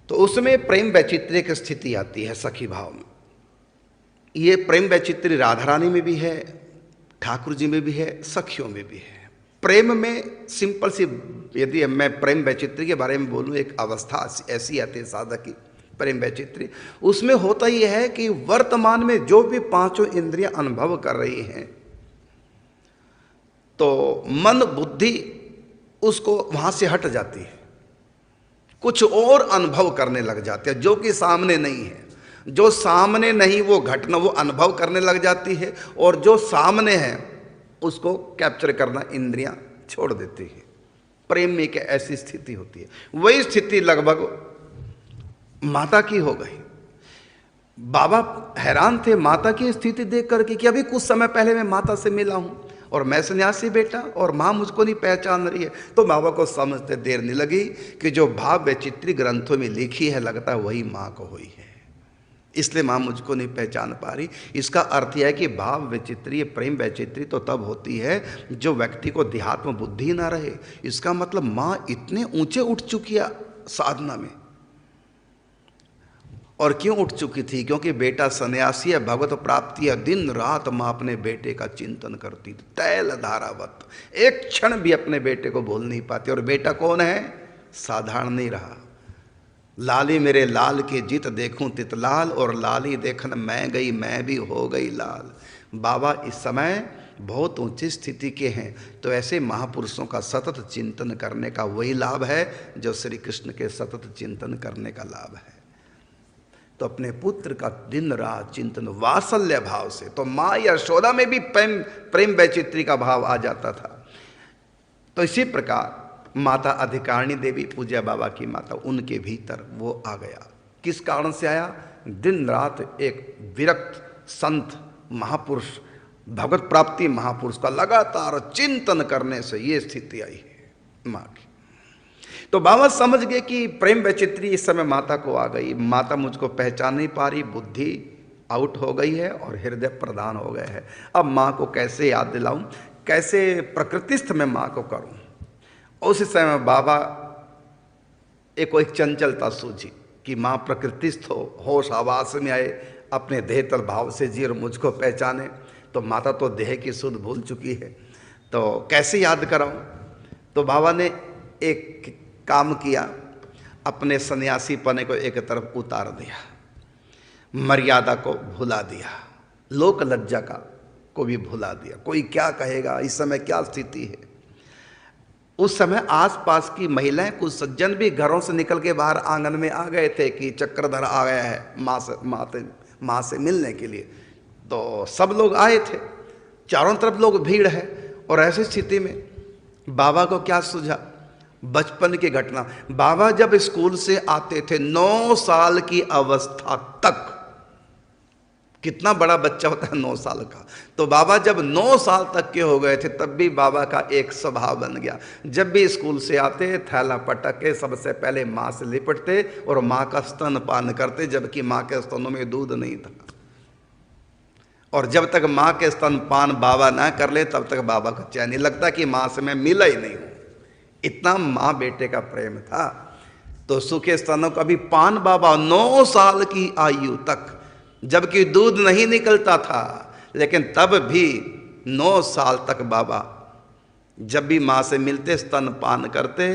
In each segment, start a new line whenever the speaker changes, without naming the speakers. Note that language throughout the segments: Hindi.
तो उसमें प्रेम वैचित्र्य की स्थिति आती है सखी भाव में। ये प्रेम वैचित्र्य राधा रानी में भी है, ठाकुर जी में भी है, सखियों में भी है। प्रेम में सिंपल सी, यदि मैं प्रेम वैचित्र्य के बारे में बोलूं, एक अवस्था ऐसी आती है साधक की प्रेम वैचित्र्य, उसमें होता ही है कि वर्तमान में जो भी पांचों इंद्रियां अनुभव कर रही हैं, तो मन बुद्धि उसको वहां से हट जाती है, कुछ और अनुभव करने लग जाते हैं जो कि सामने नहीं है। जो सामने नहीं वो घटना वो अनुभव करने लग जाती है, और जो सामने है उसको कैप्चर करना इंद्रियां छोड़ देती है। प्रेम में एक ऐसी स्थिति होती है। वही स्थिति लगभग माता की हो गई। बाबा हैरान थे माता की स्थिति देख करके कि अभी कुछ समय पहले मैं माता से मिला हूं और मैं सन्यासी बेटा, और माँ मुझको नहीं पहचान रही है। तो बाबा को समझते देर नहीं लगी कि जो भाव वैचित्र्य ग्रंथों में लिखी है लगता है वही माँ को हुई है, इसलिए माँ मुझको नहीं पहचान पा रही। इसका अर्थ यह है कि भाव वैचित्र्य, प्रेम वैचित्र्य तो तब होती है जो व्यक्ति को देहात्म बुद्धि ना रहे। इसका मतलब माँ इतने ऊंचे उठ चुकी है साधना में। और क्यों उठ चुकी थी? क्योंकि बेटा सन्यासी है, भगवत प्राप्ति है, दिन रात माँ अपने बेटे का चिंतन करती थी, तैल धारावत, एक क्षण भी अपने बेटे को भूल नहीं पाती। और बेटा कौन है? साधारण नहीं रहा। लाली मेरे लाल की जित देखूं तितलाल, और लाली देखन मैं गई मैं भी हो गई लाल। बाबा इस समय बहुत ऊंची स्थिति के हैं, तो ऐसे महापुरुषों का सतत चिंतन करने का वही लाभ है जो श्री कृष्ण के सतत चिंतन करने का लाभ है। तो अपने पुत्र का दिन रात चिंतन वात्सल्य भाव से, तो माँ यशोदा में भी प्रेम वैचित्र्य का भाव आ जाता था। तो इसी प्रकार माता अधिकारिणी देवी, पूज्य बाबा की माता, उनके भीतर वो आ गया। किस कारण से आया? दिन रात एक विरक्त संत महापुरुष, भगवत प्राप्ति महापुरुष का लगातार चिंतन करने से ये स्थिति आई है माँ की। तो बाबा समझ गए कि प्रेम वैचित्र्य इस समय माता को आ गई। माता मुझको पहचान नहीं पा रही, बुद्धि आउट हो गई है और हृदय प्रधान हो गए है। अब माँ को कैसे याद दिलाऊं, कैसे प्रकृतिस्थ में माँ को करूं? उस समय बाबा एक चंचलता सूझी कि माँ प्रकृतिस्थ हो, होश आवास में आए, अपने देहतल भाव से जी और मुझको पहचाने। तो माता तो देह की सुध भूल चुकी है, तो कैसे याद कराऊं? तो बाबा ने एक काम किया, अपने सन्यासी पने को एक तरफ उतार दिया, मर्यादा को भुला दिया, लोक लज्जा को भी भुला दिया। कोई क्या कहेगा, इस समय क्या स्थिति है। उस समय आसपास की महिलाएं, कुछ सज्जन भी घरों से निकल के बाहर आंगन में आ गए थे कि चक्रधर आ गया है माँ से मिलने के लिए। तो सब लोग आए थे, चारों तरफ लोग भीड़ है। और ऐसी स्थिति में बाबा को क्या सूझा? बचपन की घटना। बाबा जब स्कूल से आते थे 9 साल की अवस्था तक, कितना बड़ा बच्चा होता है 9 साल का, तो बाबा जब 9 साल तक के हो गए थे तब भी बाबा का एक स्वभाव बन गया। जब भी स्कूल से आते थैला पटक के सबसे पहले माँ से लिपटते और माँ का स्तन पान करते, जबकि माँ के स्तनों में दूध नहीं था। और जब तक माँ के स्तन पान बाबा ना कर ले तब तक बाबा को चैन नहीं लगता कि माँ से मैं मिला ही नहीं हूँ। इतना माँ बेटे का प्रेम था। तो सूखे स्तनों का भी पान बाबा 9 साल की आयु तक, जबकि दूध नहीं निकलता था, लेकिन तब भी 9 साल तक बाबा जब भी माँ से मिलते स्तन पान करते,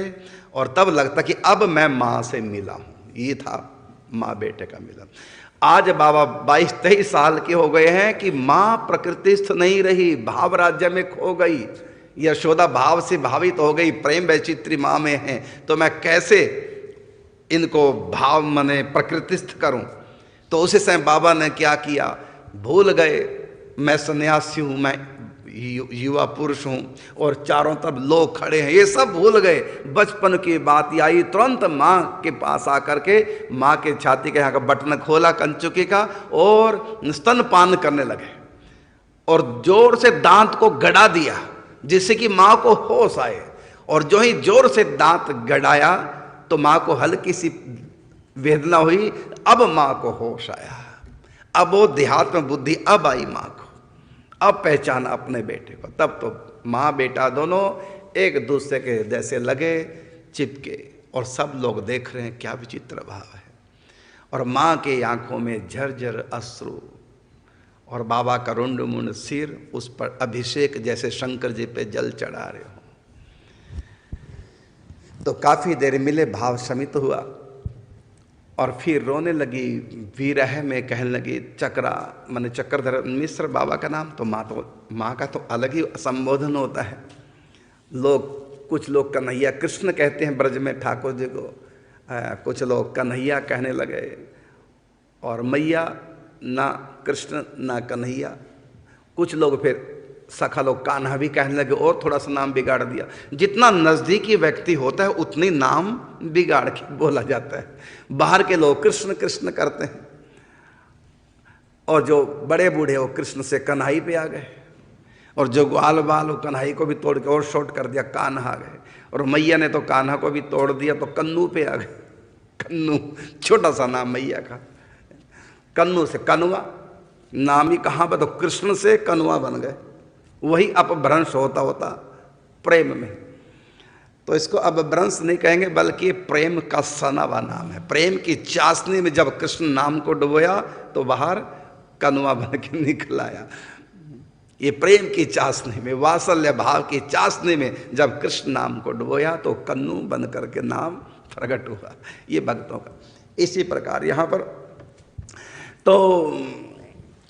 और तब लगता कि अब मैं माँ से मिला हूँ। ये था माँ बेटे का मिलन। आज बाबा 22-23 साल के हो गए हैं कि माँ प्रकृतिस्थ नहीं रही, भाव राज्य में खो गई। यशोदा भाव से भावित हो गई, प्रेम वैचित्र्य माँ में है, तो मैं कैसे इनको भाव मने प्रकृतिस्थ करूं? तो उसी समय बाबा ने क्या किया? भूल गए मैं सन्यासी हूं, मैं युवा पुरुष हूं, और चारों तरफ लोग खड़े हैं, ये सब भूल गए। बचपन की बात आई, तुरंत माँ के पास आकर के माँ के छाती के यहाँ का बटन खोला कंचुकी का और स्तन पान करने लगे, और जोर से दांत को गड़ा दिया जिससे कि माँ को होश आए। और जो ही जोर से दांत गड़ाया तो माँ को हल्की सी वेदना हुई, अब माँ को होश आया, अब वो देहात्म बुद्धि अब आई माँ को, अब पहचाना अपने बेटे को। तब तो माँ बेटा दोनों एक दूसरे के हृदय से लगे, चिपके, और सब लोग देख रहे हैं, क्या विचित्र भाव है। और माँ के आंखों में झरझर अश्रु, और बाबा का रुंड मुंड सिर, उस पर अभिषेक जैसे शंकर जी पे जल चढ़ा रहे हो। तो काफी देर मिले, भाव शमित हुआ और फिर रोने लगी, विरह में कहने लगी, चक्रा माने चक्रधर मिश्र बाबा का नाम। तो माँ का तो अलग ही संबोधन होता है। कुछ लोग कन्हैया कृष्ण कहते हैं ब्रज में ठाकुर जी को, कुछ लोग कन्हैया कहने लगे, और मैया ना कृष्ण ना कन्हैया। कुछ लोग फिर सखा लोग कान्हा भी कहने लगे, और थोड़ा सा नाम बिगाड़ दिया। जितना नज़दीकी व्यक्ति होता है उतनी नाम बिगाड़ के बोला जाता है। बाहर के लोग कृष्ण कृष्ण करते हैं, और जो बड़े बूढ़े हो कृष्ण से कन्हई पे आ गए, और जो ग्वाल बाल हो कन्हई को भी तोड़ के और शॉर्ट कर दिया, कान्हा आ गए। और मैया ने तो कान्हा को भी तोड़ दिया तो कन्नू पे आ गए। कन्नू छोटा सा नाम मैया का, कन्नू से कनवा, नाम ही कहाँ पर, तो कृष्ण से कनवा बन गए। वही अपभ्रंश होता होता प्रेम में। तो इसको अपभ्रंश नहीं कहेंगे, बल्कि प्रेम का सनावा नाम है। प्रेम की चाशनी में जब कृष्ण नाम को डुबोया तो बाहर कनवा बन के निकल आया। ये प्रेम की चाशनी में, वात्सल्य भाव की चाशनी में जब कृष्ण नाम को डुबोया तो कन्नू बन करके नाम प्रकट हुआ। ये भक्तों का। इसी प्रकार यहाँ पर तो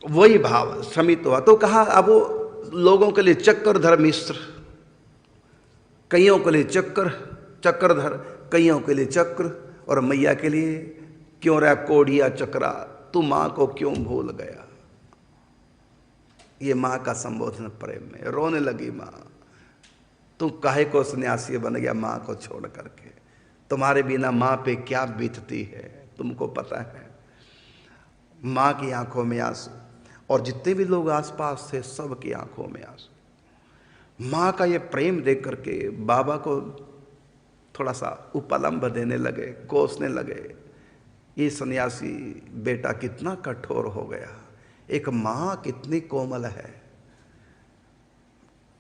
वही भाव शमित हुआ। तो कहा अब वो लोगों के लिए चक्रधर मिश्र, कईयों के लिए चक्रधर, कईयों के लिए चक्र, और मैया के लिए क्यों रहा कोढ़िया चक्रा, तू माँ को क्यों भूल गया। ये माँ का संबोधन प्रेम में। रोने लगी माँ, तू काहे को सन्यासी बन गया माँ को छोड़ करके। तुम्हारे बिना माँ पे क्या बीतती है तुमको पता है। माँ की आंखों में आंसू, और जितने भी लोग आसपास थे सबकी आंखों में आंसू। माँ का ये प्रेम देख करके बाबा को थोड़ा सा उपलम्ब देने लगे, कोसने लगे। ये सन्यासी बेटा कितना कठोर हो गया, एक माँ कितनी कोमल है,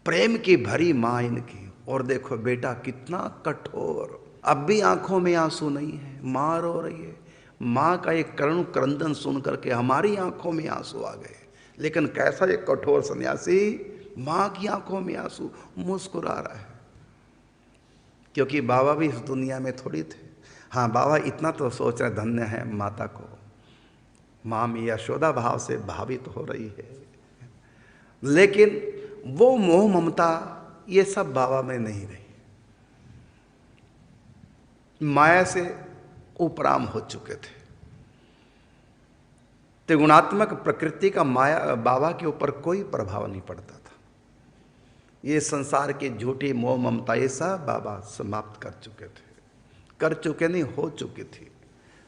प्रेम की भरी माँ इनकी, और देखो बेटा कितना कठोर। अब भी आंखों में आंसू नहीं है, माँ रो रही है। माँ का एक करुण क्रंदन सुन करके हमारी आंखों में आंसू आ गए। लेकिन कैसा एक कठोर सन्यासी, माँ की आंखों में आंसू, मुस्कुरा रहा है। क्योंकि बाबा भी इस दुनिया में थोड़ी थे। हाँ, बाबा इतना तो सोच रहे धन्य है माता को, माँ में यशोदा भाव से भावित हो रही है। लेकिन वो मोह ममता ये सब बाबा में नहीं रही। माया से उपराम हो चुके थे। त्रिगुणात्मक प्रकृति का माया बाबा के ऊपर कोई प्रभाव नहीं पड़ता था। ये संसार की झूठी मोह ममता ये सब बाबा समाप्त कर चुके थे। कर चुके नहीं, हो चुकी थी।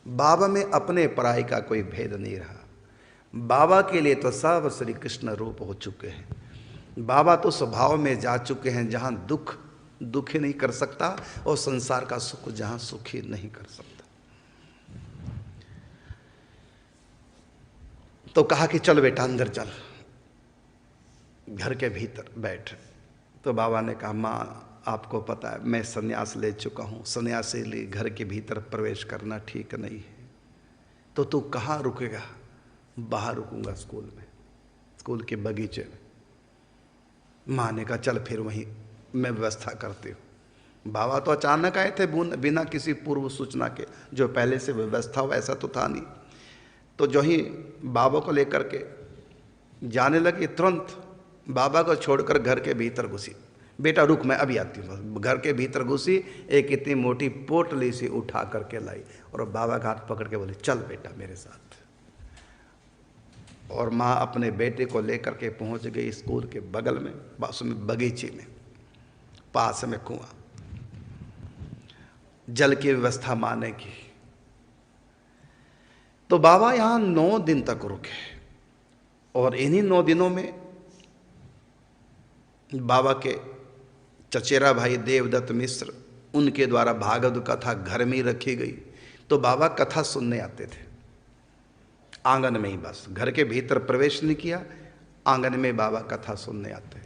बाबा में अपने पराई का कोई भेद नहीं रहा। बाबा के लिए तो सब श्री कृष्ण रूप हो चुके हैं। बाबा तो स्वभाव में जा चुके हैं जहाँ दुख दुखी नहीं कर सकता, और संसार का सुख जहाँ सुखी नहीं कर सकता। तो कहा कि चल बेटा अंदर चल, घर के भीतर बैठ। तो बाबा ने कहा माँ आपको पता है मैं संन्यास ले चुका हूँ, सन्यासी लिए घर के भीतर प्रवेश करना ठीक नहीं है। तो तू कहाँ रुकेगा? बाहर रुकूंगा स्कूल में, स्कूल के बगीचे में। माँ ने कहा चल फिर वहीं मैं व्यवस्था करती हूँ। बाबा तो अचानक आए थे बिना किसी पूर्व सूचना के, जो पहले से व्यवस्था हो ऐसा तो था नहीं। तो जो ही बाबा को लेकर के जाने लगी, तुरंत बाबा को छोड़कर घर के भीतर घुसी। बेटा रुक मैं अभी आती हूँ। घर के भीतर घुसी, एक इतनी मोटी पोटली सी उठा करके लाई और बाबा का हाथ पकड़ के बोली चल बेटा मेरे साथ। और माँ अपने बेटे को लेकर के पहुँच गई स्कूल के बगल में, उसमें बगीचे में, पास में कुआं। जल की व्यवस्था माँ ने की। तो बाबा यहाँ 9 दिन तक रुके, और इन्हीं 9 दिनों में बाबा के चचेरा भाई देवदत्त मिश्र, उनके द्वारा भागवत कथा घर में ही रखी गई। तो बाबा कथा सुनने आते थे आंगन में ही, बस घर के भीतर प्रवेश नहीं किया, आंगन में बाबा कथा सुनने आते।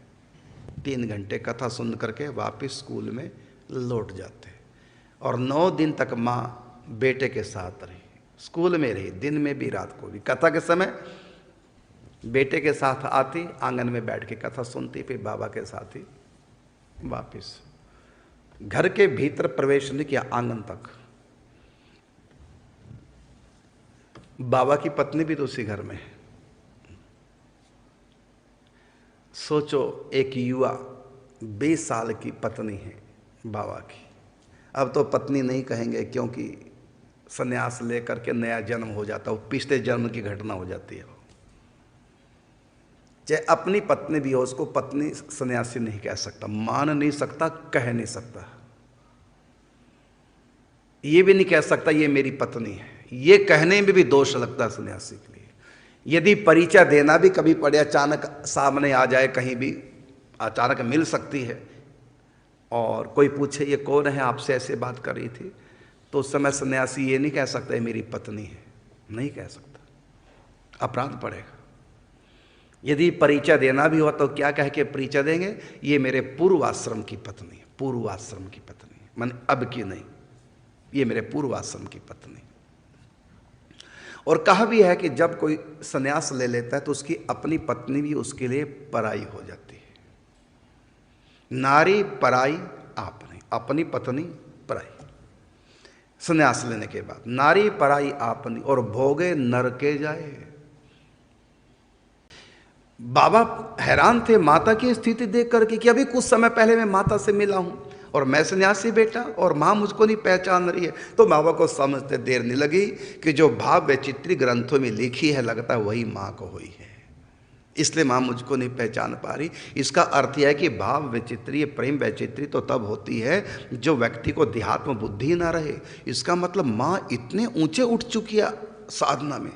3 घंटे कथा सुन करके वापस स्कूल में लौट जाते। और 9 दिन तक माँ बेटे के साथ रही, स्कूल में रही, दिन में भी रात को भी। कथा के समय बेटे के साथ आती, आंगन में बैठ के कथा सुनती, फिर बाबा के साथ ही वापिस। घर के भीतर प्रवेश नहीं किया, आंगन तक। बाबा की पत्नी भी तो उसी घर में है। सोचो, एक युवा 20 साल की पत्नी है बाबा की। अब तो पत्नी नहीं कहेंगे, क्योंकि सन्यास लेकर के नया जन्म हो जाता है, वो पिछले जन्म की घटना हो जाती है। चाहे अपनी पत्नी भी हो, उसको पत्नी सन्यासी नहीं कह सकता, मान नहीं सकता, कह नहीं सकता। ये भी नहीं कह सकता ये मेरी पत्नी है, ये कहने में भी दोष लगता है सन्यासी के लिए। यदि परिचय देना भी कभी पड़े, अचानक सामने आ जाए, कहीं भी अचानक मिल सकती है और कोई पूछे ये कौन है, आपसे ऐसे बात कर रही थी, तो उस समय सन्यासी ये नहीं कह सकता ये मेरी पत्नी है, नहीं कह सकता, अपराध पड़ेगा। यदि परिचय देना भी हो तो क्या कह के परिचय देंगे, ये मेरे पूर्वाश्रम की पत्नी है, पूर्वाश्रम की पत्नी है, माने अब की नहीं, ये मेरे पूर्वाश्रम की पत्नी। और कहा भी है कि जब कोई सन्यास ले लेता है तो उसकी अपनी पत्नी भी उसके लिए पराई हो जाती है। नारी पराई आपनी, अपनी पत्नी पराई। सन्यास लेने के बाद नारी पराई आपनी और भोगे नरके जाए। बाबा हैरान थे माता की स्थिति देख करके कि अभी कुछ समय पहले मैं माता से मिला हूं और मैं सन्यासी बेटा और माँ मुझको नहीं पहचान रही है। तो बाबा को समझते देर नहीं लगी कि जो भाव वैचित्री ग्रंथों में लिखी है लगता है वही माँ को हुई है, इसलिए माँ मुझको नहीं पहचान पा रही। इसका अर्थ यह है कि भाव वैचित्री, प्रेम वैचित्री तो तब होती है जो व्यक्ति को देहात्म बुद्धि ना रहे। इसका मतलब माँ इतने ऊंचे उठ चुकी है साधना में।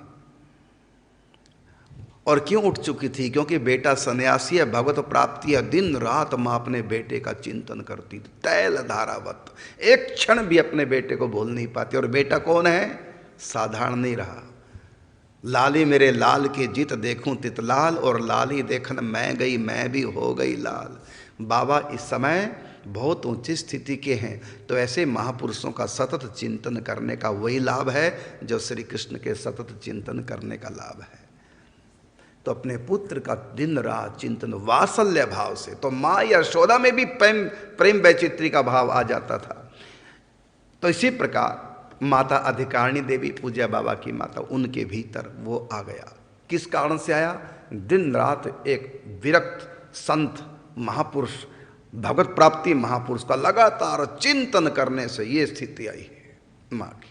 और क्यों उठ चुकी थी? क्योंकि बेटा सन्यासी है, भगवत प्राप्ति है, दिन रात माँ अपने बेटे का चिंतन करती थी, तैल धारावत। एक क्षण भी अपने बेटे को भूल नहीं पाती। और बेटा कौन है? साधारण नहीं रहा। लाली मेरे लाल की जित देखूं तितलाल, और लाली देखन मैं गई मैं भी हो गई लाल। बाबा इस समय बहुत ऊंची स्थिति के हैं, तो ऐसे महापुरुषों का सतत चिंतन करने का वही लाभ है जो श्री कृष्ण के सतत चिंतन करने का लाभ है। तो अपने पुत्र का दिन रात चिंतन वात्सल्य भाव से, तो माँ यशोदा में भी प्रेम वैचित्री का भाव आ जाता था। तो इसी प्रकार माता अधिकारिणी देवी, पूज्य बाबा की माता, उनके भीतर वो आ गया। किस कारण से आया? दिन रात एक विरक्त संत महापुरुष, भगवत प्राप्ति महापुरुष का लगातार चिंतन करने से ये स्थिति आई है माँ की।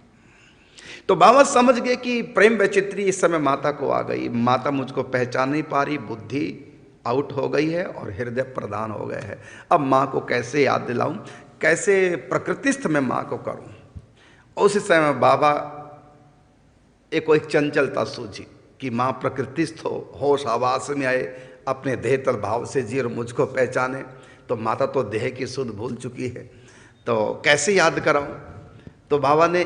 तो बाबा समझ गए कि प्रेम वैचित्री इस समय माता को आ गई, माता मुझको पहचान नहीं पा रही, बुद्धि आउट हो गई है और हृदय प्रदान हो गए है। अब माँ को कैसे याद दिलाऊं, कैसे प्रकृतिस्थ में माँ को करूं? उस समय बाबा एक चंचलता सूझी कि माँ प्रकृतिस्थ हो, होश आवास में आए, अपने देहतल भाव से जी और मुझको पहचाने। तो माता तो देह की सुध भूल चुकी है, तो कैसे याद कराऊं? तो बाबा ने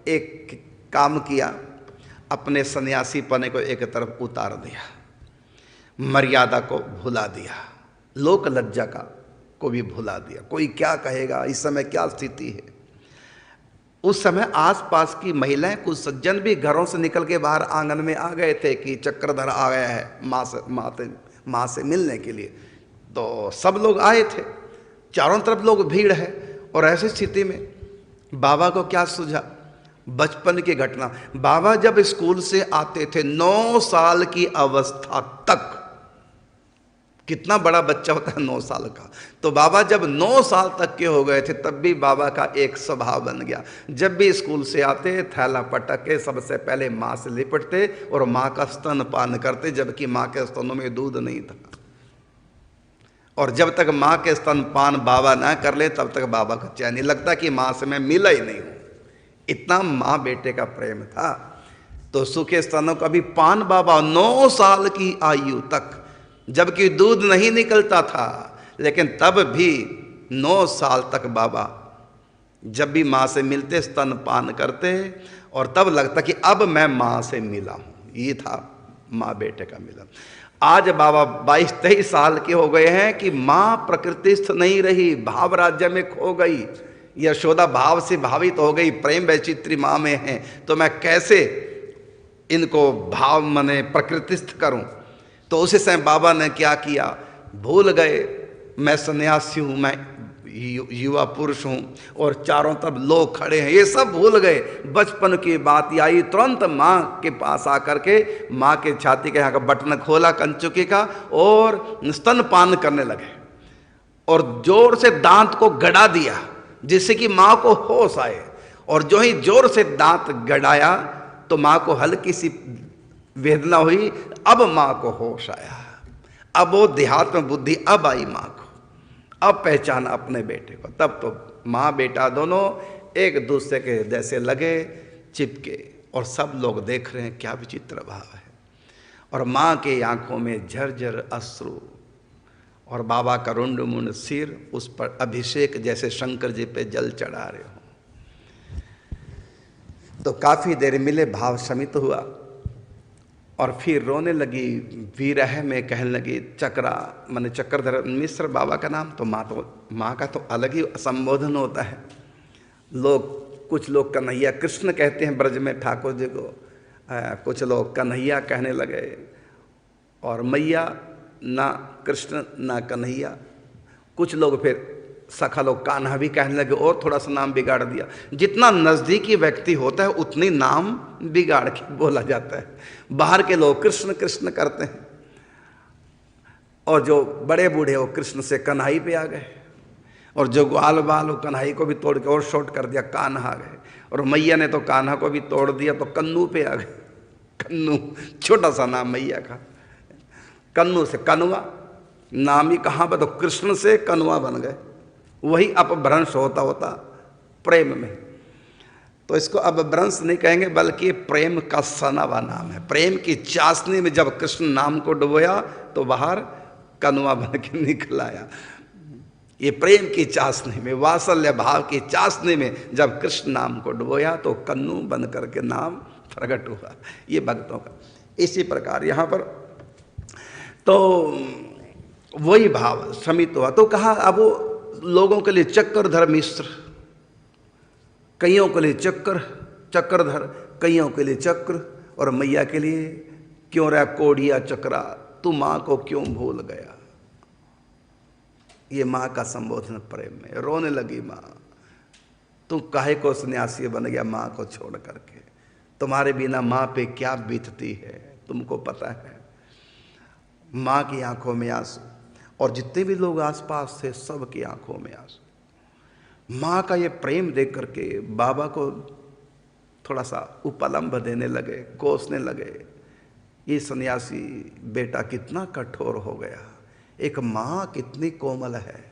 एक काम किया, अपने सन्यासी पने को एक तरफ उतार दिया, मर्यादा को भुला दिया, लोक लज्जा को भी भुला दिया। कोई क्या कहेगा, इस समय क्या स्थिति है। उस समय आसपास की महिलाएं, कुछ सज्जन भी घरों से निकल के बाहर आंगन में आ गए थे कि चक्रधर आ गया है माँ से मिलने के लिए। तो सब लोग आए थे, चारों तरफ लोग भीड़ है। और ऐसी स्थिति में बाबा को क्या सूझा? बचपन की घटना। बाबा जब स्कूल से आते थे 9 साल की अवस्था तक, कितना बड़ा बच्चा होता है 9 साल का, तो बाबा जब 9 साल तक के हो गए थे तब भी बाबा का एक स्वभाव बन गया। जब भी स्कूल से आते, थैला पटक के सबसे पहले माँ से लिपटते और माँ का स्तन पान करते, जबकि माँ के स्तनों में दूध नहीं था। और जब तक माँ के स्तन पान बाबा ना कर ले तब तक बाबा को चैन नहीं लगता कि माँ से मैं मिला ही नहीं हूँ। इतना माँ बेटे का प्रेम था। तो सूखे स्तनों का भी पान बाबा 9 साल की आयु तक, जबकि दूध नहीं निकलता था, लेकिन तब भी 9 साल तक बाबा जब भी माँ से मिलते स्तन पान करते और तब लगता कि अब मैं माँ से मिला हूँ। ये था माँ बेटे का मिलन। आज बाबा 22-23 साल के हो गए हैं कि माँ प्रकृतिस्थ नहीं रही, भाव राज्य में खो गई। यशोदा भाव से भावित हो गई, प्रेम वैचित्री माँ में है, तो मैं कैसे इनको भाव मने प्रकृतिस्थ करूं। तो उसी समय बाबा ने क्या किया, भूल गए मैं सन्यासी हूं, मैं युवा पुरुष हूं और चारों तरफ लोग खड़े हैं, ये सब भूल गए। बचपन की बात आई, तुरंत माँ के पास आकर के माँ के छाती के यहाँ का बटन खोला कंचुकी का और स्तनपान करने लगे और जोर से दांत को गड़ा दिया जिससे कि माँ को होश आए। और जो ही जोर से दांत गड़ाया तो माँ को हल्की सी वेदना हुई, अब माँ को होश आया, अब वो देहात्म बुद्धि अब आई माँ को, अब पहचाना अपने बेटे को। तब तो माँ बेटा दोनों एक दूसरे के जैसे लगे, चिपके, और सब लोग देख रहे हैं क्या विचित्र भाव है। और माँ के आंखों में झरझर अश्रु और बाबा का रुंड मुंड सिर, उस पर अभिषेक जैसे शंकर जी पे जल चढ़ा रहे हो। तो काफी देर मिले, भाव शमित हुआ और फिर रोने लगी, विरह में कहने लगी चक्रा, माने चक्रधर मिश्र बाबा का नाम। तो माँ का तो अलग ही संबोधन होता है। कुछ लोग कन्हैया कृष्ण कहते हैं ब्रज में ठाकुर जी को, कुछ लोग कन्हैया कहने लगे, और मैया ना कृष्ण ना कन्हैया। कुछ लोग फिर सखा लोग कान्हा भी कहने लगे और थोड़ा सा नाम बिगाड़ दिया। जितना नज़दीकी व्यक्ति होता है उतनी नाम बिगाड़ के बोला जाता है। बाहर के लोग कृष्ण कृष्ण करते हैं और जो बड़े बूढ़े हो कृष्ण से कन्हई पे आ गए, और जो ग्वाल बाल हो कन्हई को भी तोड़ के और शॉर्ट कर दिया, कान्हा आ गए। और मैया ने तो कान्हा को भी तोड़ दिया तो कन्नू पे आ गए। कन्नू छोटा सा नाम मैया का, कन्नू से कनवा, नाम ही कहाँ पर, तो कृष्ण से कनवा बन गए। वही अपभ्रंश होता होता प्रेम में। तो इसको अपभ्रंश नहीं कहेंगे बल्कि प्रेम का सनावा नाम है। प्रेम की चाशनी में जब कृष्ण नाम को डुबोया तो बाहर कनवा बन के निकल आया। ये प्रेम की चाशनी में, वात्सल्य भाव की चाशनी में जब कृष्ण नाम को डुबोया तो कन्नू बन करके नाम प्रकट हुआ। ये भक्तों का। इसी प्रकार यहाँ पर तो वही भाव शमित हुआ। तो कहा अब वो लोगों के लिए चक्रधर मिश्र, कईयों के लिए चक्रधर, कईयों के लिए चक्र, और मैया के लिए क्यों रहा कोड़िया चक्रा, तू माँ को क्यों भूल गया। ये माँ का संबोधन प्रेम में। रोने लगी माँ, तू काहे को सन्यासी बन गया माँ को छोड़ करके, तुम्हारे बिना माँ पे क्या बीतती है तुमको पता है। माँ की आंखों में आंसू, और जितने भी लोग आसपास थे सबकी आंखों में आंसू। माँ का ये प्रेम देख करके बाबा को थोड़ा सा उपलम्भ देने लगे, कोसने लगे। ये सन्यासी बेटा कितना कठोर हो गया, एक माँ कितनी कोमल है,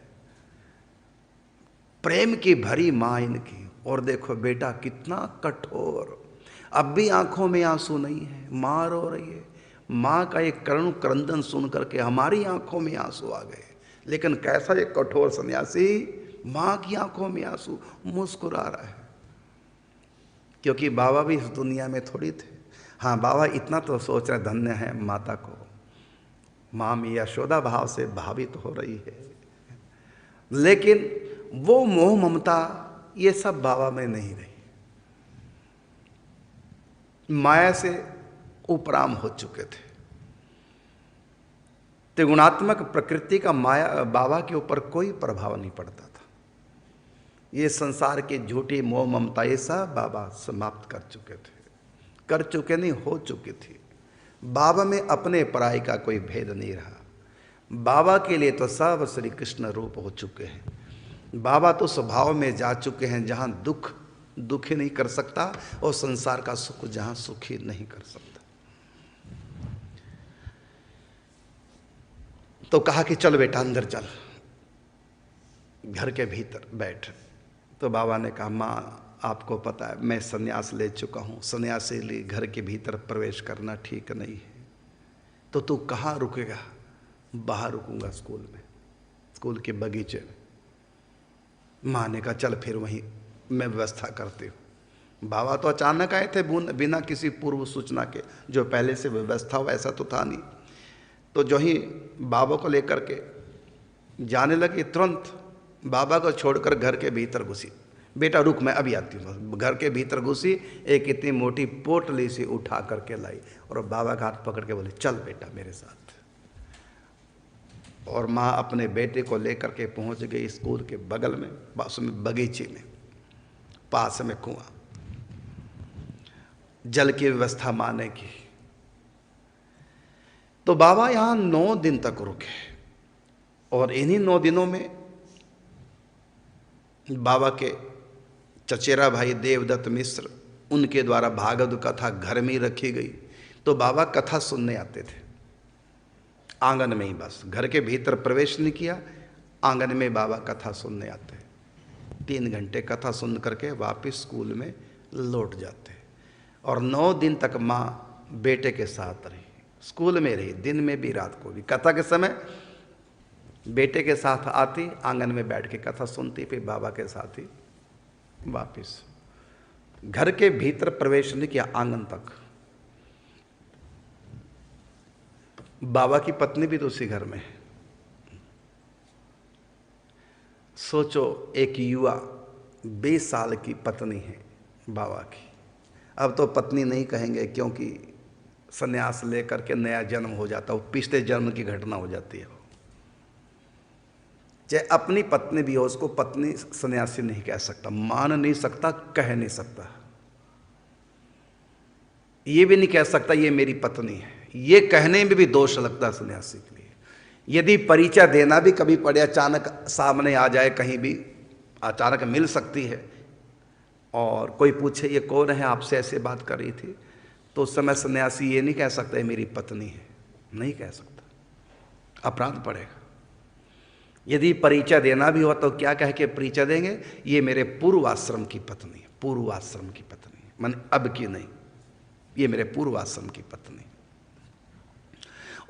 प्रेम की भरी माँ इनकी, और देखो बेटा कितना कठोर। अब भी आंखों में आंसू नहीं है, माँ रो रही है। माँ का एक करुण क्रंदन सुन करके हमारी आंखों में आंसू आ गए। लेकिन कैसा एक कठोर सन्यासी, माँ की आंखों में आंसू, मुस्कुरा रहा है। क्योंकि बाबा भी इस दुनिया में थोड़ी थे। हाँ, बाबा इतना तो सोच रहे धन्य है माता को, माँ में यशोदा भाव से भावित हो रही है। लेकिन वो मोह ममता ये सब बाबा में नहीं रही। माया से उपराम हो चुके थे। त्रिगुणात्मक प्रकृति का माया बाबा के ऊपर कोई प्रभाव नहीं पड़ता था। ये संसार की झूठी मोह ममता ये सब बाबा समाप्त कर चुके थे, कर चुके नहीं, हो चुकी थी। बाबा में अपने पराई का कोई भेद नहीं रहा। बाबा के लिए तो सब श्री कृष्ण रूप हो चुके हैं। बाबा तो स्वभाव में जा चुके हैं जहाँ दुख दुखी नहीं कर सकता, और संसार का सुख जहाँ सुखी नहीं कर सकता। तो कहा कि चल बेटा अंदर चल, घर के भीतर बैठ। तो बाबा ने कहा माँ आपको पता है मैं संन्यास ले चुका हूँ, संन्यासी लिए घर के भीतर प्रवेश करना ठीक नहीं है। तो तू कहाँ रुकेगा? बाहर रुकूंगा स्कूल में, स्कूल के बगीचे में। माँ ने कहा चल फिर वहीं मैं व्यवस्था करती हूँ। बाबा तो अचानक आए थे बिना किसी पूर्व सूचना के, जो पहले से व्यवस्था हो ऐसा तो था नहीं। तो जो ही बाबा को लेकर के जाने लगी, तुरंत बाबा को छोड़कर घर के भीतर घुसी। बेटा रुक, मैं अभी आती हूँ। घर के भीतर घुसी, एक इतनी मोटी पोटली सी उठा करके लाई और बाबा का हाथ पकड़ के बोले चल बेटा मेरे साथ। और माँ अपने बेटे को लेकर के पहुँच गई स्कूल के बगल में, उसमें बगीचे में, पास में कुआं, जल की व्यवस्था माँ ने की। तो बाबा यहाँ 9 दिन तक रुके और इन्हीं 9 दिनों में बाबा के चचेरा भाई देवदत्त मिश्र, उनके द्वारा भागवत कथा घर में ही रखी गई। तो बाबा कथा सुनने आते थे आंगन में ही, बस घर के भीतर प्रवेश नहीं किया, आंगन में बाबा कथा सुनने आते। 3 घंटे कथा सुन करके वापस स्कूल में लौट जाते। और 9 दिन तक माँ बेटे के साथ रही, स्कूल में रही, दिन में भी रात को भी। कथा के समय बेटे के साथ आती, आंगन में बैठ के कथा सुनती, फिर बाबा के साथ ही वापिस। घर के भीतर प्रवेश नहीं किया, आंगन तक। बाबा की पत्नी भी तो उसी घर में है। सोचो, एक युवा 20 साल की पत्नी है बाबा की। अब तो पत्नी नहीं कहेंगे क्योंकि सन्यास लेकर के नया जन्म हो जाता है, वो पिछले जन्म की घटना हो जाती है। चाहे अपनी पत्नी भी हो, उसको पत्नी सन्यासी नहीं कह सकता, मान नहीं सकता, कह नहीं सकता। ये भी नहीं कह सकता ये मेरी पत्नी है, ये कहने में भी दोष लगता है सन्यासी के लिए। यदि परिचय देना भी कभी पड़े, अचानक सामने आ जाए, कहीं भी अचानक मिल सकती है और कोई पूछे ये कौन है, आपसे ऐसे बात कर रही थी, तो उस समय सन्यासी ये नहीं कह सकता ये मेरी पत्नी है, नहीं कह सकता, अपराध पड़ेगा। यदि परिचय देना भी हो तो क्या कह के परिचय देंगे, ये मेरे पूर्वाश्रम की पत्नी है, पूर्वाश्रम की पत्नी है, माने अब की नहीं, ये मेरे पूर्वाश्रम की पत्नी।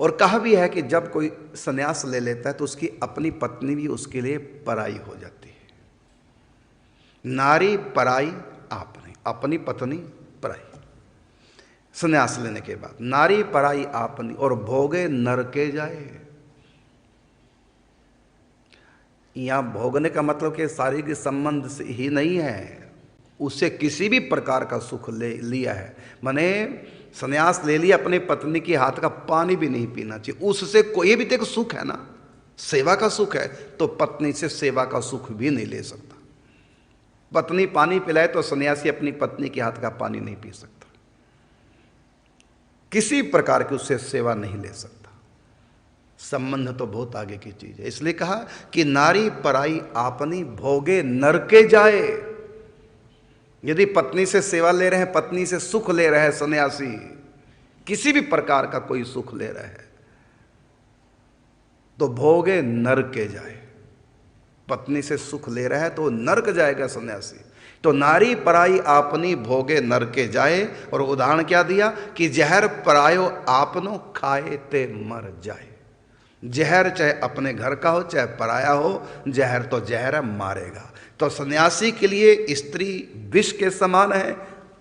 और कहा भी है कि जब कोई सन्यास ले लेता है तो उसकी अपनी पत्नी भी उसके लिए पराई हो जाती है। नारी पराई आपनी, अपनी पत्नी पराई। सन्यास लेने के बाद नारी पराई आपनी और भोगे नरके जाए। यहां भोगने का मतलब कि शारीरिक संबंध से ही नहीं है, उससे किसी भी प्रकार का सुख ले लिया है, माने सन्यास ले लिया, अपनी पत्नी के हाथ का पानी भी नहीं पीना चाहिए, उससे कोई भी देखो सुख है ना, सेवा का सुख है, तो पत्नी से सेवा का सुख भी नहीं ले सकता। पत्नी पानी पिलाए तो सन्यासी अपनी पत्नी के हाथ का पानी नहीं पी सकता, किसी प्रकार की उससे सेवा नहीं ले सकता। संबंध तो बहुत आगे की चीज है, इसलिए कहा कि नारी पराई आपनी भोगे नरके जाए। यदि पत्नी से सेवा ले रहे हैं, पत्नी से सुख ले रहे हैं सन्यासी, किसी भी प्रकार का कोई सुख ले रहे हैं, तो भोगे नरके जाए। पत्नी से सुख ले रहा है तो नरक जाएगा सन्यासी। तो नारी पराई आपनी भोगे नरके जाए। और उदाहरण क्या दिया कि जहर परायो आपनो खाए ते मर जाए। जहर चाहे अपने घर का हो चाहे पराया हो, जहर तो जहर है, मारेगा। तो सन्यासी के लिए स्त्री विष के समान है,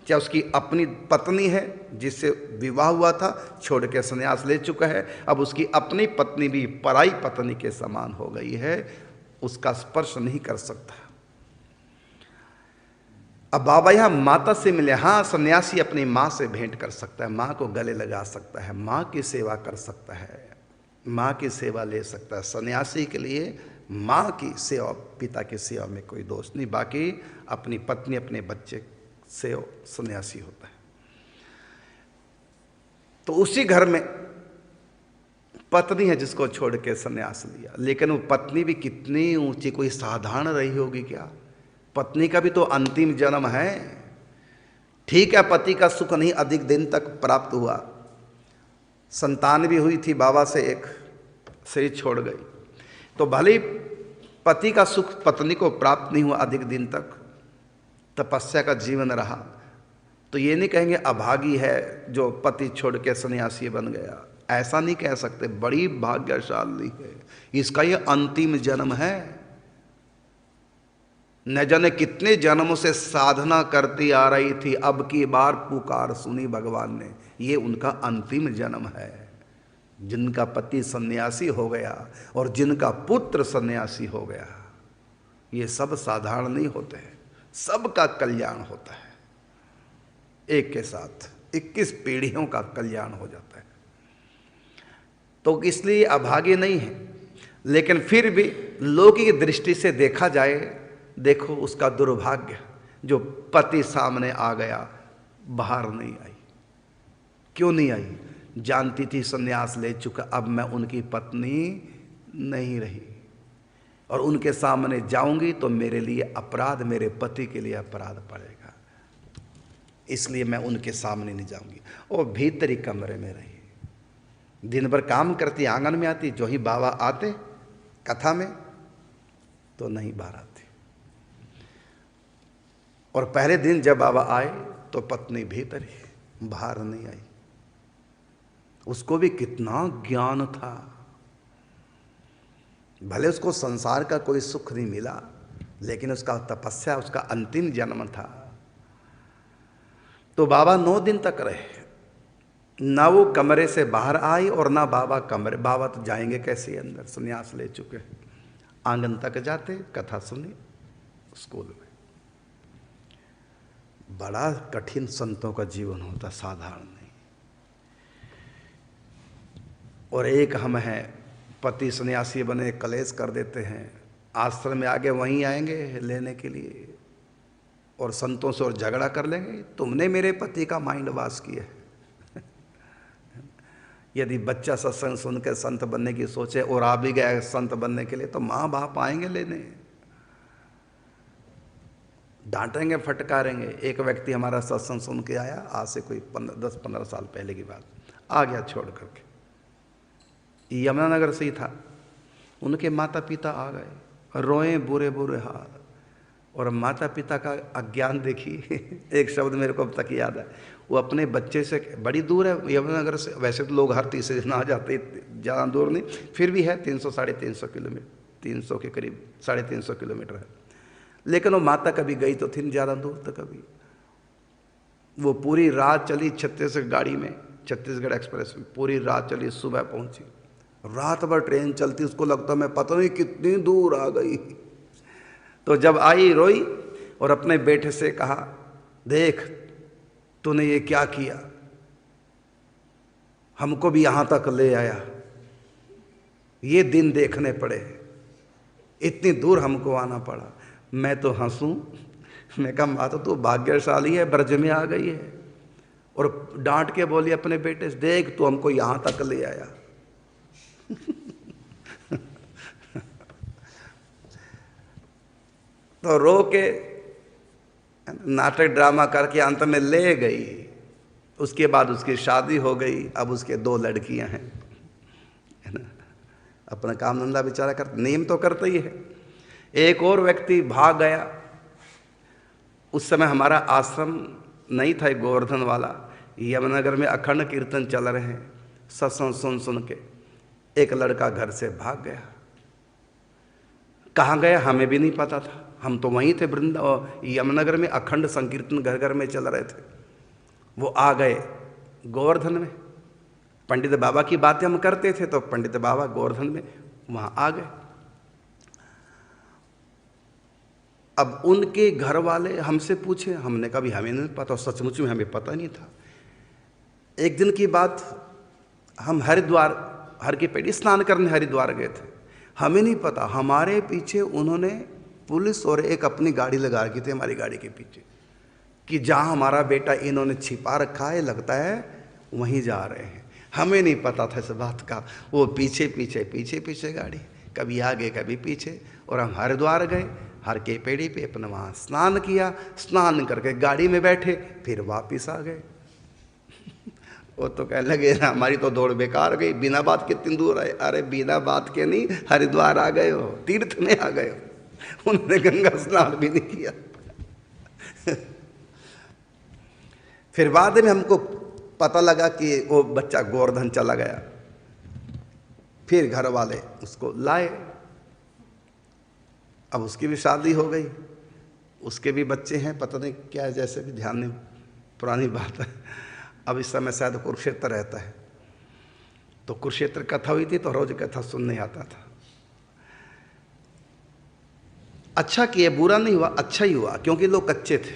चाहे उसकी अपनी पत्नी है जिससे विवाह हुआ था, छोड़ के सन्यास ले चुका है, अब उसकी अपनी पत्नी भी पराई पत्नी के समान हो गई है, उसका स्पर्श नहीं कर सकता। अब बाबा यहां माता से मिले, हाँ सन्यासी अपनी माँ से भेंट कर सकता है, माँ को गले लगा सकता है, माँ की सेवा कर सकता है, माँ की सेवा ले सकता है। सन्यासी के लिए माँ की सेवा, पिता की सेवा में कोई दोष नहीं, बाकी अपनी पत्नी अपने बच्चे से सन्यासी होता है। तो उसी घर में पत्नी है जिसको छोड़ के सन्यास लिया, लेकिन वो पत्नी भी कितनी ऊंची, कोई साधारण रही होगी क्या? पत्नी का भी तो अंतिम जन्म है। ठीक है, पति का सुख नहीं अधिक दिन तक प्राप्त हुआ, संतान भी हुई थी बाबा से, एक शरीर छोड़ गई, तो भले ही पति का सुख पत्नी को प्राप्त नहीं हुआ अधिक दिन तक, तपस्या का जीवन रहा, तो ये नहीं कहेंगे अभागी है जो पति छोड़ के सन्यासी बन गया, ऐसा नहीं कह सकते। बड़ी भाग्यशाली है, इसका ये अंतिम जन्म है। न जाने कितने जन्मों से साधना करती आ रही थी, अब की बार पुकार सुनी भगवान ने, ये उनका अंतिम जन्म है। जिनका पति सन्यासी हो गया और जिनका पुत्र सन्यासी हो गया, ये सब साधारण नहीं होते हैं, सबका कल्याण होता है, एक के साथ 21 पीढ़ियों का कल्याण हो जाता है। तो इसलिए अभागे नहीं है, लेकिन फिर भी लौकिक दृष्टि से देखा जाए, देखो उसका दुर्भाग्य, जो पति सामने आ गया, बाहर नहीं आई। क्यों नहीं आई? जानती थी सन्यास ले चुका, अब मैं उनकी पत्नी नहीं रही, और उनके सामने जाऊंगी तो मेरे लिए अपराध, मेरे पति के लिए अपराध पड़ेगा, इसलिए मैं उनके सामने नहीं जाऊंगी। और भीतरी कमरे में रही, दिन भर काम करती, आंगन में आती, जो ही बाबा आते कथा में तो नहीं बाहर आती। और पहले दिन जब बाबा आए तो पत्नी भीतर ही, बाहर नहीं आई। उसको भी कितना ज्ञान था, भले उसको संसार का कोई सुख नहीं मिला, लेकिन उसका तपस्या, उसका अंतिम जन्म था। तो बाबा 9 दिन तक रहे, ना वो कमरे से बाहर आई और ना बाबा कमरे, बाबा तो जाएंगे कैसे अंदर, संन्यास ले चुके। आंगन तक जाते, कथा सुनी स्कूल में। बड़ा कठिन संतों का जीवन होता, साधारण नहीं। और एक हम हैं, पति सन्यासी बने, कलेश कर देते हैं, आश्रम में आगे वहीं आएंगे लेने के लिए, और संतों से और झगड़ा कर लेंगे, तुमने मेरे पति का माइंड वाश किया है। यदि बच्चा सत्संग सुन के संत बनने की सोचे और आ भी गया संत बनने के लिए, तो माँ बाप आएंगे लेने, डांटेंगे, फटकारेंगे। एक व्यक्ति हमारा सत्संग सुन के आया, आज से कोई 10-15 साल पहले की बात, आ गया छोड़ करके, यमुनानगर से ही था। उनके माता पिता आ गए, रोए बुरे बुरे हाल, और माता पिता का अज्ञान देखी। एक शब्द मेरे को अब तक याद है, वो अपने बच्चे से, बड़ी दूर है यमुनानगर से, वैसे तो लोग हर तीसरे दिन आ जाते, ज़्यादा दूर नहीं, फिर भी है 300-350 किलोमीटर, 300 के करीब 350 किलोमीटर है। लेकिन वो माता कभी गई तो थी ज़्यादा दूर तक, कभी वो पूरी रात चली छत्तीसगढ़ गाड़ी में, छत्तीसगढ़ एक्सप्रेस में पूरी रात चली, सुबह पहुंची। रात भर ट्रेन चलती, उसको लगता मैं पता नहीं कितनी दूर आ गई। तो जब आई रोई और अपने बेटे से कहा, देख तूने ये क्या किया, हमको भी यहां तक ले आया, ये दिन देखने पड़े, इतनी दूर हमको आना पड़ा। मैं तो हंसूं, मैं कहा माँ तो तू भाग्यशाली है, ब्रज में आ गई है। और डांट के बोली अपने बेटे से, देख तू हमको यहां तक ले आया। तो रो के नाटक ड्रामा करके अंत में ले गई। उसके बाद उसकी शादी हो गई, अब उसके 2 लड़कियां हैं, है ना। अपना काम धंधा बेचारा कर, नियम तो करता ही है। एक और व्यक्ति भाग गया, उस समय हमारा आश्रम नहीं था, गोवर्धन वाला, यमुनानगर में अखंड कीर्तन चल रहे हैं, सत्संग सुन सुन के एक लड़का घर से भाग गया। कहाँ गया हमें भी नहीं पता था, हम तो वहीं थे यमुनानगर में, अखंड संकीर्तन घर घर में चल रहे थे। वो आ गए गोवर्धन में, पंडित बाबा की बातें हम करते थे, तो पंडित बाबा गोवर्धन में वहाँ आ गए। अब उनके घर वाले हमसे पूछे, हमने कहा भी हमें नहीं पता, सचमुच में हमें पता नहीं था। एक दिन की बात, हम हरिद्वार, हर की पेड़ी स्नान करने हरिद्वार गए थे, हमें नहीं पता, हमारे पीछे उन्होंने पुलिस और एक अपनी गाड़ी लगा रखी थी हमारी गाड़ी के पीछे, कि जहाँ हमारा बेटा इन्होंने छिपा रखा है, लगता है वहीं जा रहे हैं। हमें नहीं पता था इस बात का। वो पीछे पीछे पीछे पीछे गाड़ी, कभी आगे कभी पीछे, और हम हरिद्वार गए, हर के पेड़ी पे अपना वहाँ स्नान किया, स्नान करके गाड़ी में बैठे, फिर वापस आ गए। वो तो कहने लगे हमारी तो दौड़ बेकार गई, बिना बात कितनी दूर आए। अरे बिना बात के नहीं, हरिद्वार आ गए हो, तीर्थ में आ गए हो। उन्होंने गंगा स्नान भी नहीं किया। फिर बाद में हमको पता लगा कि वो बच्चा गोवर्धन चला गया। फिर घर वाले उसको लाए, अब उसकी भी शादी हो गई, उसके भी बच्चे हैं, पता नहीं क्या, जैसे भी ध्यान नहीं, पुरानी बात है। अब इस समय शायद कुरुक्षेत्र रहता है, तो कुरुक्षेत्र कथा हुई थी तो रोज कथा सुनने आता था। अच्छा किए, बुरा नहीं हुआ, अच्छा ही हुआ, क्योंकि लोग कच्चे थे,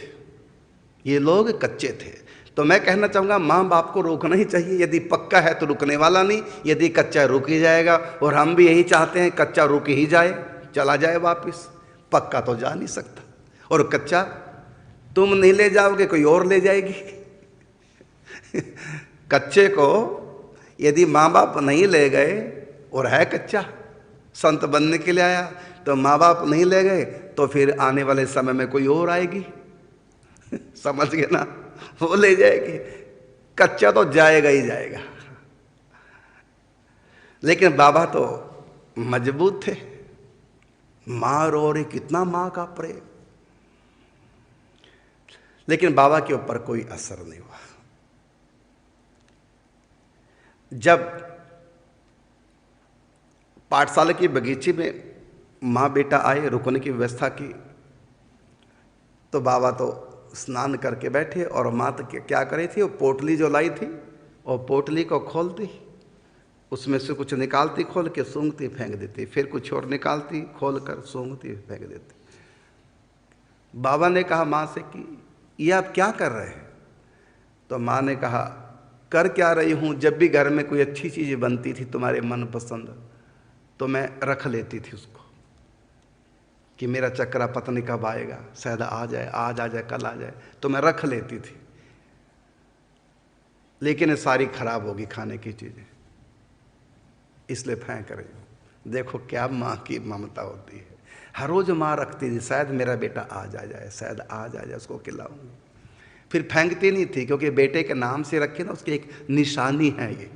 ये लोग कच्चे थे। तो मैं कहना चाहूँगा माँ बाप को रोकना ही चाहिए। यदि पक्का है तो रुकने वाला नहीं, यदि कच्चा रुक ही जाएगा। और हम भी यही चाहते हैं, कच्चा रुक ही जाए, चला जाए वापस, पक्का तो जा नहीं सकता। और कच्चा तुम नहीं ले जाओगे, कोई और ले जाएगी। कच्चे को यदि माँ बाप नहीं ले गए और है कच्चा, संत बनने के लिए आया, तो माँ बाप नहीं ले गए तो फिर आने वाले समय में कोई और आएगी। समझ गए ना, वो ले जाएगी। कच्चा तो जाएगा ही जाएगा। लेकिन बाबा तो मजबूत थे। माँ रो रही, कितना माँ का प्रेम, लेकिन बाबा के ऊपर कोई असर नहीं हुआ। जब पाठशाला की बगीचे में माँ बेटा आए, रुकने की व्यवस्था की, तो बाबा तो स्नान करके बैठे और माँ तो क्या करी थी, वो पोटली जो लाई थी, और पोटली को खोलती, उसमें से कुछ निकालती, खोल के सूंघती, फेंक देती, फिर कुछ और निकालती, खोल कर सूंघती, फेंक देती। बाबा ने कहा माँ से कि ये आप क्या कर रहे हैं? तो माँ ने कहा, कर क्या रही हूँ, जब भी घर में कोई अच्छी चीज़ बनती थी तुम्हारे मनपसंद, तो मैं रख लेती थी उसको, कि मेरा चक्रा पता नहीं कब आएगा, शायद आ जाए, आज आ जाए, कल आ जाए, तो मैं रख लेती थी। लेकिन ये सारी खराब होगी खाने की चीज़ें, इसलिए फेंक रही हूँ। देखो क्या माँ की ममता होती है। हर रोज़ माँ रखती थी, शायद मेरा बेटा आज आ जाए, शायद आज आ जाए, उसको खिलाऊंगी। फिर फेंकती नहीं थी, क्योंकि बेटे के नाम से रखे ना, उसकी एक निशानी है, ये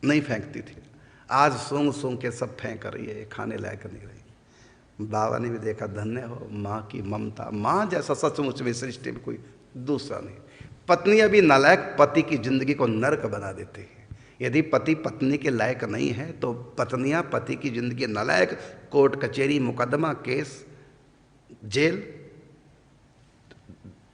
नहीं फेंकती थी। आज सूंघ सूंघ के सब फेंक रही है, खाने लायक नहीं रही। बाबा ने भी देखा, धन्य हो माँ की ममता, माँ जैसा सचमुच में सृष्टि में कोई दूसरा नहीं। पत्नियां भी नालायक पति की जिंदगी को नर्क बना देती हैं। यदि पति पत्नी के लायक नहीं है तो पत्नियां पति की जिंदगी नालायक, कोर्ट कचहरी मुकदमा केस जेल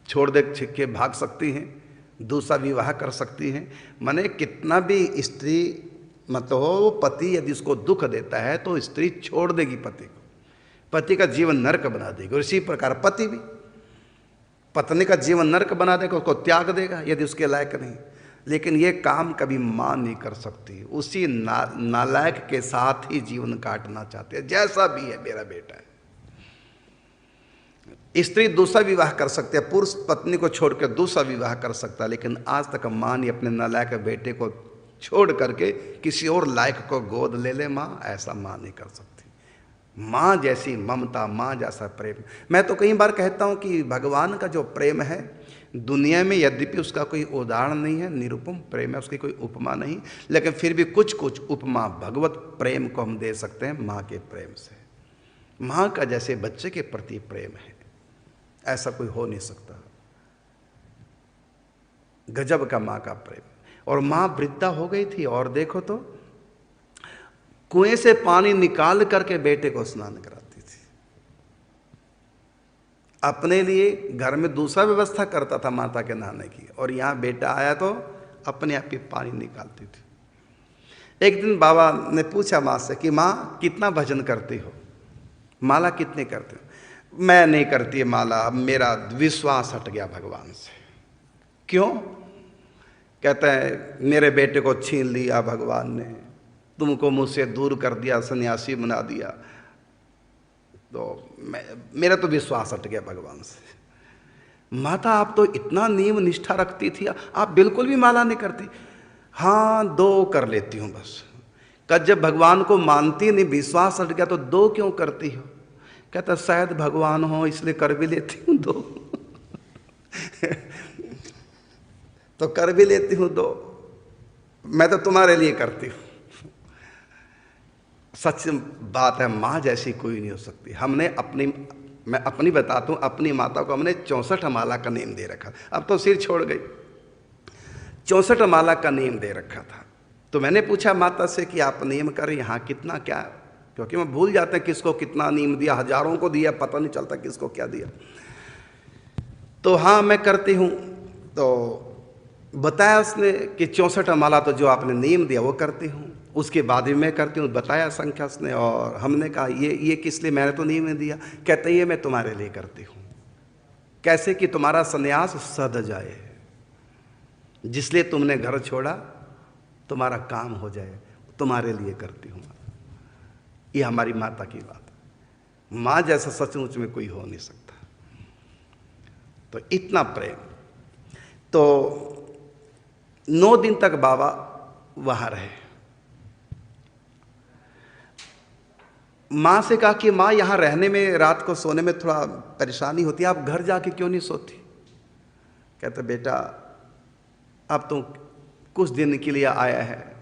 छोड़ दे के भाग सकती हैं, दूसरा विवाह कर सकती हैं। माने कितना भी स्त्री मतलब हो, पति यदि उसको दुख देता है तो स्त्री छोड़ देगी पति को, पति का जीवन नरक बना देगी। और इसी प्रकार पति भी पत्नी का जीवन नरक बना देगा, उसको त्याग देगा यदि उसके लायक नहीं। लेकिन ये काम कभी माँ नहीं कर सकती। उसी नालायक के साथ ही जीवन काटना चाहते हैं, जैसा भी है मेरा बेटा है। स्त्री दूसरा विवाह कर सकते हैं, पुरुष पत्नी को छोड़कर दूसरा विवाह कर सकता है, लेकिन आज तक माँ ने अपने नालायक बेटे को छोड़ करके किसी और लायक को गोद ले ले माँ, ऐसा माँ नहीं कर सकती। माँ जैसी ममता, माँ जैसा प्रेम। मैं तो कई बार कहता हूँ कि भगवान का जो प्रेम है दुनिया में, यद्यपि उसका कोई उदाहरण नहीं है, निरुपम प्रेम है, उसकी कोई उपमा नहीं, लेकिन फिर भी कुछ कुछ उपमा भगवत प्रेम को हम दे सकते हैं माँ के प्रेम से। माँ का जैसे बच्चे के प्रति प्रेम है, ऐसा कोई हो नहीं सकता। गजब का माँ का प्रेम। और माँ वृद्धा हो गई थी, और देखो तो कुएं से पानी निकाल करके बेटे को स्नान कराती थी। अपने लिए घर में दूसरा व्यवस्था करता था माता के नहाने की, और यहाँ बेटा आया तो अपने आप ही पानी निकालती थी। एक दिन बाबा ने पूछा माँ से कि माँ कितना भजन करती हो, माला कितने करते हो? मैं नहीं करती माला, अब मेरा विश्वास हट गया भगवान से। क्यों? कहते हैं मेरे बेटे को छीन लिया भगवान ने, तुमको मुझसे दूर कर दिया, सन्यासी बना दिया, तो मेरा तो विश्वास हट गया भगवान से। माता आप तो इतना नियम निष्ठा रखती थी, आप बिल्कुल भी माला नहीं करती। हाँ 2 कर लेती हूँ बस। कब जब भगवान को मानती नहीं, विश्वास हट गया, तो 2 क्यों करती हो? कहता शायद भगवान हो इसलिए कर भी लेती हूँ 2। तो कर भी लेती हूँ 2, मैं तो तुम्हारे लिए करती हूँ। सच बात है, माँ जैसी कोई नहीं हो सकती। मैं अपनी बताता हूँ, अपनी माता को हमने 64 माला का नियम दे रखा, अब तो सिर छोड़ गई। 64 माला का नियम दे रखा था। तो मैंने पूछा माता से कि आप नियम करें यहाँ कितना क्या, क्योंकि मैं भूल जाते हैं किसको कितना नियम दिया, हजारों को दिया, पता नहीं चलता किसको क्या दिया। तो हाँ मैं करती हूँ। तो बताया उसने कि 64 माला तो जो आपने नियम दिया वो करती हूँ। उसके बाद भी मैं करती हूँ, बताया संख्यास ने। और हमने कहा ये किस लिए, मैंने तो नहीं में दिया। कहते ये मैं तुम्हारे लिए करती हूँ, कैसे कि तुम्हारा संन्यास सध जाए, जिसलिए तुमने घर छोड़ा तुम्हारा काम हो जाए, तुम्हारे लिए करती हूँ। ये हमारी माता की बात है। माँ जैसा सचमुच में कोई हो नहीं सकता। तो इतना प्रेम। तो 9 दिन तक बाबा वहां रहे। माँ से कहा कि माँ यहां रहने में, रात को सोने में थोड़ा परेशानी होती है, आप घर जाके क्यों नहीं सोती? कहते बेटा अब तो कुछ दिन के लिए आया है,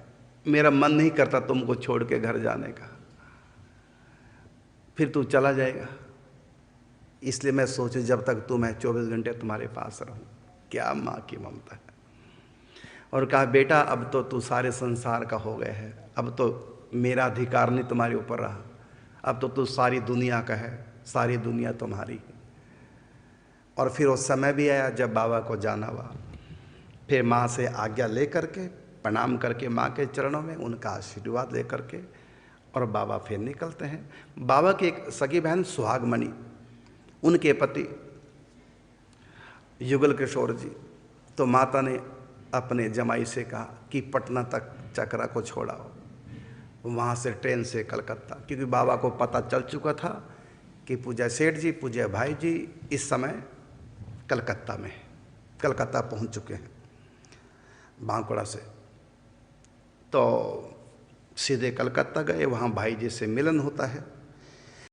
मेरा मन नहीं करता तुमको छोड़ के घर जाने का, फिर तू चला जाएगा, इसलिए मैं सोचूं जब तक तू, मैं 24 घंटे तुम्हारे पास रहूं। क्या माँ की ममता है। और कहा बेटा अब तो तू सारे संसार का हो गया है, अब तो मेरा अधिकार नहीं तुम्हारे ऊपर रहा, अब तो तू सारी दुनिया का है, सारी दुनिया तुम्हारी है। और फिर वो समय भी आया जब बाबा को जाना हुआ। फिर माँ से आज्ञा ले करके, प्रणाम करके माँ के चरणों में उनका आशीर्वाद ले करके, और बाबा फिर निकलते हैं। बाबा की एक सगी बहन सुहागमणि, उनके पति युगल किशोर जी, तो माता ने अपने जमाई से कहा कि पटना तक चकरा को छोड़ाओ, वहाँ से ट्रेन से कलकत्ता, क्योंकि बाबा को पता चल चुका था कि पूज्य सेठ जी, पूज्य भाई जी इस समय कलकत्ता में, कलकत्ता पहुँच चुके हैं बांकुड़ा से। तो सीधे कलकत्ता गए, वहाँ भाई जी से मिलन होता है।